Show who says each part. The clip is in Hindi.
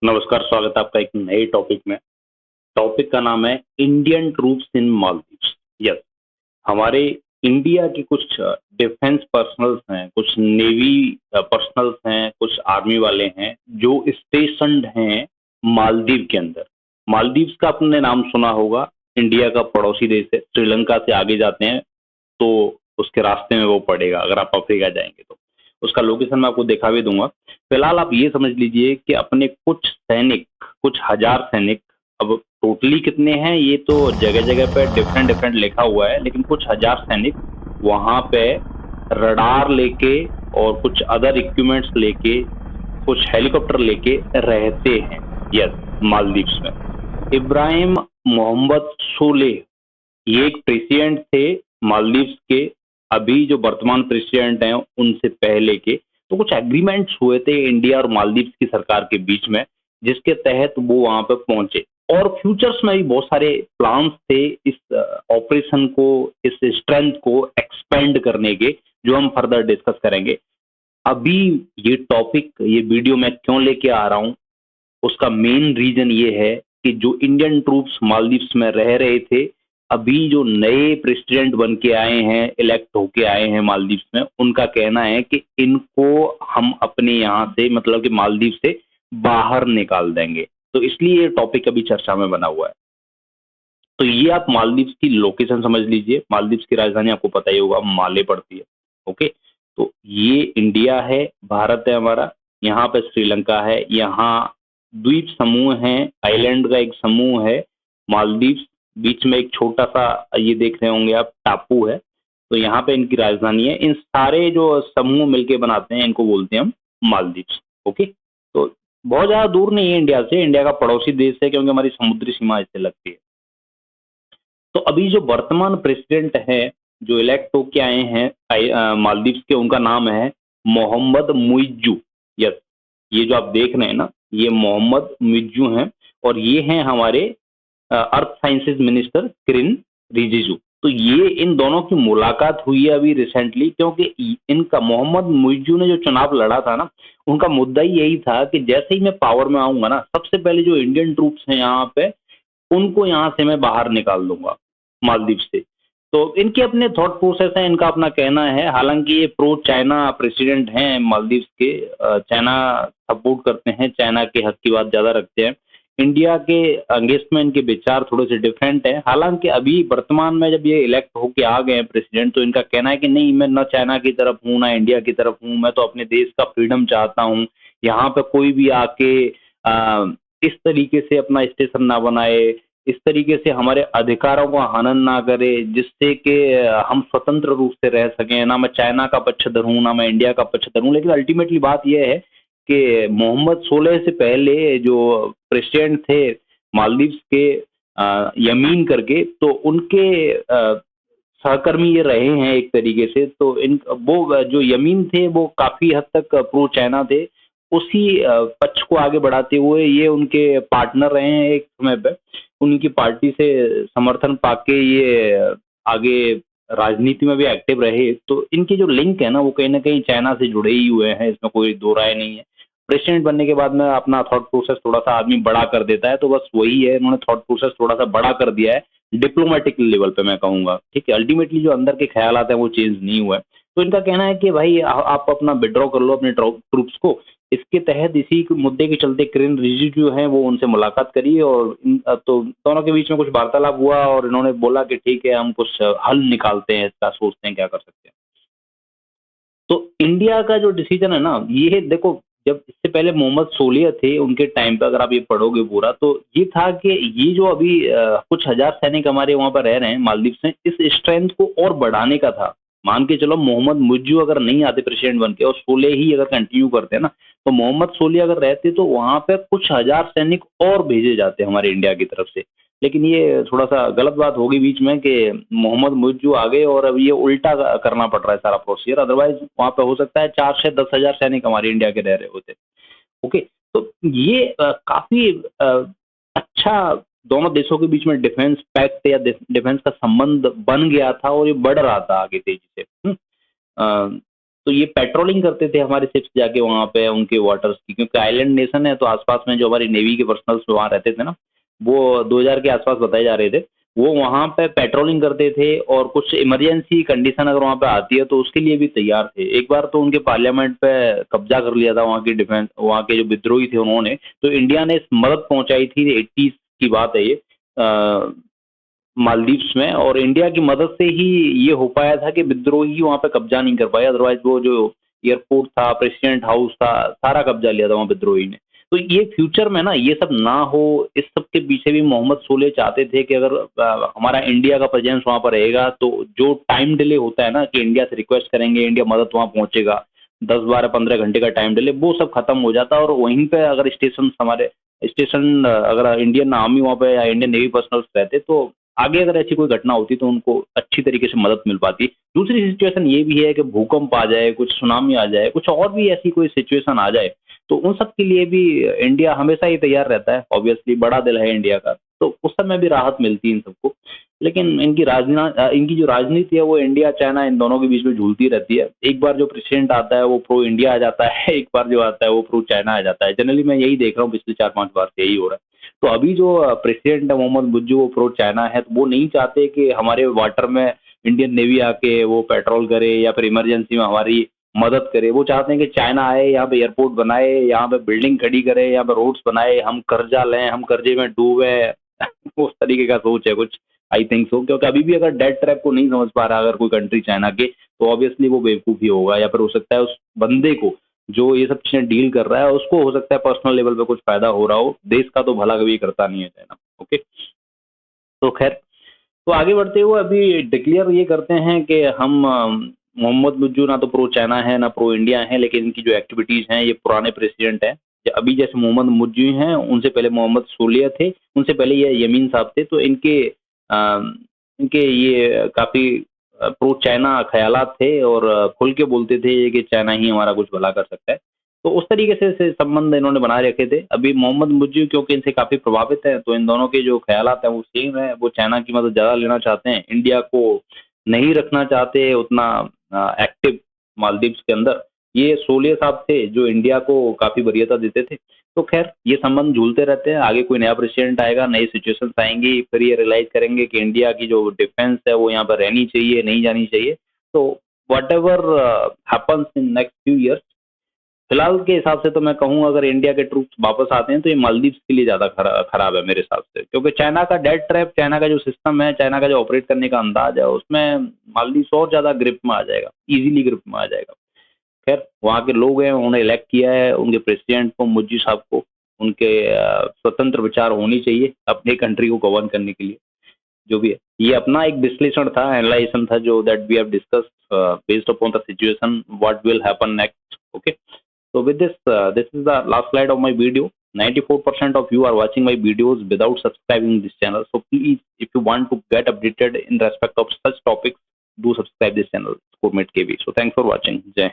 Speaker 1: नमस्कार, स्वागत है आपका एक नए टॉपिक में। टॉपिक का नाम है Indian troops in Maldives. Yes, हमारे इंडिया के कुछ डिफेंस पर्सनल्स हैं, कुछ नेवी पर्सनल्स हैं, कुछ आर्मी वाले हैं जो स्टेशन्ड हैं मालदीव के अंदर। मालदीव्स का आपने नाम सुना होगा, इंडिया का पड़ोसी देश है। श्रीलंका से आगे जाते हैं तो उसके रास्ते में वो पड़ेगा, अगर आप अफ्रीका जाएंगे तो। उसका लोकेशन मैं आपको दिखा भी दूंगा। फिलहाल आप ये समझ लीजिए कि अपने कुछ सैनिक, कुछ हजार सैनिक, अब टोटली कितने हैं ये तो जगह जगह पे डिफरेंट डिफरेंट लिखा हुआ है, लेकिन कुछ हजार सैनिक वहां पे रडार लेके और कुछ अदर इक्विपमेंट्स लेके, कुछ हेलीकॉप्टर लेके रहते हैं। यस, मालदीव्स में। इब्राहिम मोहम्मद सोलेह, ये एक प्रेसिडेंट थे मालदीव्स के, अभी जो वर्तमान प्रेसिडेंट हैं उनसे पहले के। तो कुछ एग्रीमेंट्स हुए थे इंडिया और मालदीव्स की सरकार के बीच में, जिसके तहत वो वहां पे पहुंचे। और फ्यूचर्स में भी बहुत सारे प्लान्स थे इस ऑपरेशन को, इस स्ट्रेंथ को एक्सपेंड करने के, जो हम फर्दर डिस्कस करेंगे। अभी ये टॉपिक, ये वीडियो मैं क्यों लेके आ रहा हूँ, उसका मेन रीजन ये है कि जो इंडियन ट्रूप्स मालदीव्स में रह रहे थे, अभी जो नए प्रेसिडेंट बन के आए हैं, इलेक्ट होके आए हैं मालदीव्स में, उनका कहना है कि इनको हम अपने यहाँ से, मतलब कि मालदीव से बाहर निकाल देंगे। तो इसलिए ये टॉपिक अभी चर्चा में बना हुआ है। तो ये आप मालदीव्स की लोकेशन समझ लीजिए। मालदीव्स की राजधानी आपको पता ही होगा, माले पड़ती है। ओके, तो ये इंडिया है, भारत है हमारा, यहाँ पे श्रीलंका है, यहाँ द्वीप समूह है, आइलैंड का एक समूह है मालदीव्स। बीच में एक छोटा सा, ये देख रहे होंगे आप, टापू है। तो यहाँ पे इनकी राजधानी है। इन सारे जो समूह मिलके बनाते हैं, इनको बोलते हैं हम मालदीव्स। ओके, तो बहुत ज्यादा दूर नहीं है इंडिया से, इंडिया का पड़ोसी देश है, क्योंकि हमारी समुद्री सीमा इससे लगती है। तो अभी जो वर्तमान प्रेसिडेंट हैं, जो इलेक्ट होके आए हैं मालदीव्स के, उनका नाम है मोहम्मद मुइज्जू। यस, ये जो आप देख रहे हैं ना, ये मोहम्मद मुइज्जू हैं। और ये हैं हमारे अर्थ साइंसेज मिनिस्टर किरेन रिजिजू। तो ये इन दोनों की मुलाकात हुई है अभी रिसेंटली, क्योंकि इनका, मोहम्मद मुइज्जू ने जो चुनाव लड़ा था ना, उनका मुद्दा ही यही था कि जैसे ही मैं पावर में आऊंगा ना, सबसे पहले जो इंडियन ट्रूप्स हैं यहाँ पे, उनको यहाँ से मैं बाहर निकाल दूंगा मालदीव से। तो इनके अपने थॉट प्रोसेस है, इनका अपना कहना है। हालांकि ये प्रो चाइना प्रेसिडेंट हैं मालदीव के, चाइना सपोर्ट करते हैं, चाइना के हक की बात ज़्यादा रखते हैं। इंडिया के अगेंस्ट में इनके विचार थोड़े से डिफरेंट हैं। हालांकि अभी वर्तमान में जब ये इलेक्ट होके आ गए हैं प्रेसिडेंट, तो इनका कहना है कि नहीं, मैं ना चाइना की तरफ हूँ ना इंडिया की तरफ हूँ, मैं तो अपने देश का फ्रीडम चाहता हूँ। यहाँ पे कोई भी आके इस तरीके से अपना स्टेशन ना बनाए, इस तरीके से हमारे अधिकारों का हनन ना करे, जिससे कि हम स्वतंत्र रूप से रह सकें। ना मैं चाइना का पक्षधर हूँ, ना मैं इंडिया का पक्षधर हूँ। लेकिन अल्टीमेटली बात यह है कि मोहम्मद सोलेह से पहले जो प्रेसिडेंट थे मालदीव्स के, यमीन करके, तो उनके सहकर्मी ये रहे हैं एक तरीके से। तो इन, वो जो यमीन थे, वो काफी हद तक प्रो चाइना थे। उसी पक्ष को आगे बढ़ाते हुए ये उनके पार्टनर रहे हैं एक समय पे। उनकी पार्टी से समर्थन पाके ये आगे राजनीति में भी एक्टिव रहे। तो इनके जो लिंक है ना, वो कहीं ना कहीं चाइना से जुड़े ही हुए हैं, इसमें कोई दो राय नहीं है। प्रेसिडेंट बनने के बाद में अपना थॉट प्रोसेस थोड़ा सा आदमी बड़ा कर देता है, तो बस वही है, उन्होंने थॉट प्रोसेस थोड़ा सा बड़ा कर दिया है डिप्लोमेटिक लेवल पे, मैं कहूंगा। ठीक है, अल्टीमेटली जो अंदर के ख्यालात हैं वो चेंज नहीं हुआ है। तो इनका कहना है कि भाई आप अपना विड्रॉ कर लो अपने ट्रूप्स को। इसके तहत, इसी मुद्दे के चलते किरेन रिजिजू जो है वो उनसे मुलाकात करी, और तो दोनों के बीच में कुछ वार्तालाप हुआ, और इन्होंने बोला कि ठीक है, हम कुछ हल निकालते हैं इसका, सोचते हैं क्या कर सकते हैं। तो इंडिया का जो डिसीजन है ना, ये है, देखो, जब इससे पहले मोहम्मद सोलिह थे, उनके टाइम पे अगर आप ये पढ़ोगे पूरा, तो ये था कि ये जो अभी कुछ हजार सैनिक हमारे वहां पर रह रहे हैं मालदीव से, इस स्ट्रेंथ को और बढ़ाने का था। मान के चलो, मोहम्मद मुइज्जू अगर नहीं आते प्रेसिडेंट बन के, और सोलेह ही अगर कंटिन्यू करते हैं ना, तो मोहम्मद सोलिह अगर रहते तो वहां पे कुछ हजार सैनिक और भेजे जाते हमारे इंडिया की तरफ से। लेकिन ये थोड़ा सा गलत बात होगी बीच में कि मोहम्मद मुइज्जू आ गए और अब ये उल्टा करना पड़ रहा है सारा प्रोसीजर। अदरवाइज वहां पे हो सकता है 4 से 10 हजार सैनिक हमारे इंडिया के रह रहे होते। ओके, तो ये काफी अच्छा दोनों देशों के बीच में डिफेंस पैक्ट या डिफेंस का संबंध बन गया था, और ये बढ़ रहा था आगे तेजी से। तो ये पेट्रोलिंग करते थे हमारे शिप्स जाके वहाँ पे उनके वाटर्स की, क्योंकि आइलैंड नेशन है तो आसपास में जो हमारी नेवी के पर्सनल्स वहाँ रहते थे ना, वो 2000 के आसपास बताए जा रहे थे, वो वहाँ पे पेट्रोलिंग करते थे और कुछ इमरजेंसी कंडीशन अगर वहाँ पे आती है तो उसके लिए भी तैयार थे। एक बार तो उनके पार्लियामेंट पे कब्जा कर लिया था वहाँ की डिफेंस, वहाँ के जो विद्रोही थे उन्होंने, तो इंडिया ने मदद पहुंचाई थी, 80s की बात है ये, मालदीव्स में, और इंडिया की मदद से ही ये हो पाया था कि विद्रोही वहाँ पे कब्जा नहीं कर पाए, अदरवाइज वो जो एयरपोर्ट था, प्रेसिडेंट हाउस था, सारा कब्जा लिया था वहाँ विद्रोही ने। तो ये फ्यूचर में ना ये सब ना हो, इस सब के पीछे भी मोहम्मद सोले चाहते थे कि अगर हमारा इंडिया का प्रेजेंस वहाँ पर रहेगा तो जो टाइम डिले होता है ना कि इंडिया से रिक्वेस्ट करेंगे, इंडिया मदद वहाँ पहुंचेगा, 10 12 15 घंटे का टाइम डिले, वो सब खत्म हो जाता। और वहीं पे अगर स्टेशन हमारे स्टेशन अगर इंडियन आर्मी वहाँ पे या इंडियन नेवी पर्सनल्स रहते तो आगे अगर ऐसी कोई घटना होती तो उनको अच्छी तरीके से मदद मिल पाती। दूसरी सिचुएशन ये भी है कि भूकंप आ जाए, कुछ सुनामी आ जाए, कुछ और भी ऐसी कोई सिचुएशन आ जाए, तो उन सब के लिए भी इंडिया हमेशा ही तैयार रहता है। ऑब्वियसली बड़ा दिल है इंडिया का, तो उस समय भी राहत मिलती है इन सबको। लेकिन इनकी जो राजनीति है वो इंडिया चाइना इन दोनों के बीच में झूलती रहती है। एक बार जो प्रेसिडेंट आता है वो प्रो इंडिया आ जाता है, एक बार जो आता है वो प्रो चाइना आ जाता है। जनरली मैं यही देख रहा हूँ, पिछले 4 5 बार से यही हो रहा है। तो अभी जो प्रेसिडेंट है मोहम्मद बुज्जू, वो प्रो चाइना है, तो वो नहीं चाहते कि हमारे वाटर में इंडियन नेवी आके वो पेट्रोल करे या फिर इमरजेंसी में हमारी मदद करे। वो चाहते हैं कि चाइना आए, यहाँ पे एयरपोर्ट बनाए, यहाँ पे बिल्डिंग खड़ी करे, यहाँ पे रोड्स बनाए, हम कर्जा लें, हम कर्जे में डूबे। उस तरीके का सोच है कुछ, आई थिंक सो, क्योंकि अभी भी अगर डेट ट्रैप को नहीं समझ पा रहा अगर कोई कंट्री चाइना के, तो ऑब्वियसली वो बेवकूफ़ ही होगा, या फिर हो सकता है उस बंदे को जो ये सब चीज़ें डील कर रहा है उसको हो सकता है पर्सनल लेवल पे कुछ फ़ायदा हो रहा हो। देश का तो भला कभी करता नहीं है चाइना। ओके, तो खैर, तो आगे बढ़ते हुए अभी डिक्लेयर ये करते हैं कि हम मोहम्मद मुज्जू ना तो प्रो चाइना है ना प्रो इंडिया है, लेकिन इनकी जो एक्टिविटीज़ हैं ये पुराने प्रेसिडेंट हैं। अभी जैसे मोहम्मद मुज्जू हैं, उनसे पहले मोहम्मद सोलिया थे, उनसे पहले ये यमीन साहब थे, तो इनके ये काफ़ी प्रो चाइना ख़यालात थे और खुल के बोलते थे कि चाइना ही हमारा कुछ भला कर सकता है। तो उस तरीके से संबंध इन्होंने बनाए रखे थे। अभी मोहम्मद मुज्जू क्योंकि इनसे काफ़ी प्रभावित हैं, तो इन दोनों के जो ख़यालात हैं वो सेम है। वो चाइना की मदद ज़्यादा लेना चाहते हैं, इंडिया को नहीं रखना चाहते उतना एक्टिव मालदीव्स के अंदर। ये सोलिह साहब थे जो इंडिया को काफ़ी वरीयता देते थे। तो खैर ये संबंध झूलते रहते हैं, आगे कोई नया प्रेसिडेंट आएगा, नई सिचुएशंस आएँगी, फिर ये रियलाइज़ करेंगे कि इंडिया की जो डिफेंस है वो यहाँ पर रहनी चाहिए, नहीं जानी चाहिए। तो whatever happens in next few years, फिलहाल के हिसाब से तो मैं कहूँगा अगर इंडिया के ट्रूप्स वापस आते हैं तो ये मालदीव्स के लिए ज़्यादा खराब है मेरे हिसाब से, क्योंकि चाइना का डेट ट्रैप, चाइना का जो सिस्टम है, चाइना का जो ऑपरेट करने का अंदाज है, उसमें मालदीव्स और ज़्यादा ग्रिप में आ जाएगा, इजीली ग्रिप में आ जाएगा। खैर वहाँ के लोग हैं, उन्होंने इलेक्ट किया है उनके प्रेसिडेंट को, मुज्जी साहब को, उनके स्वतंत्र विचार होनी चाहिए अपनी कंट्री को गवर्न करने के लिए, जो भी है। ये अपना एक विश्लेषण था, एनालाइजेशन था, जो that we have discussed based upon the situation what will happen next. Okay, so with this, this is the last slide of my video. 94% of you are watching my videos without subscribing this channel. So please, if you want to get updated in respect of such topics, do subscribe this channel, Scoremate KB. So thanks for watching. Jai Hind.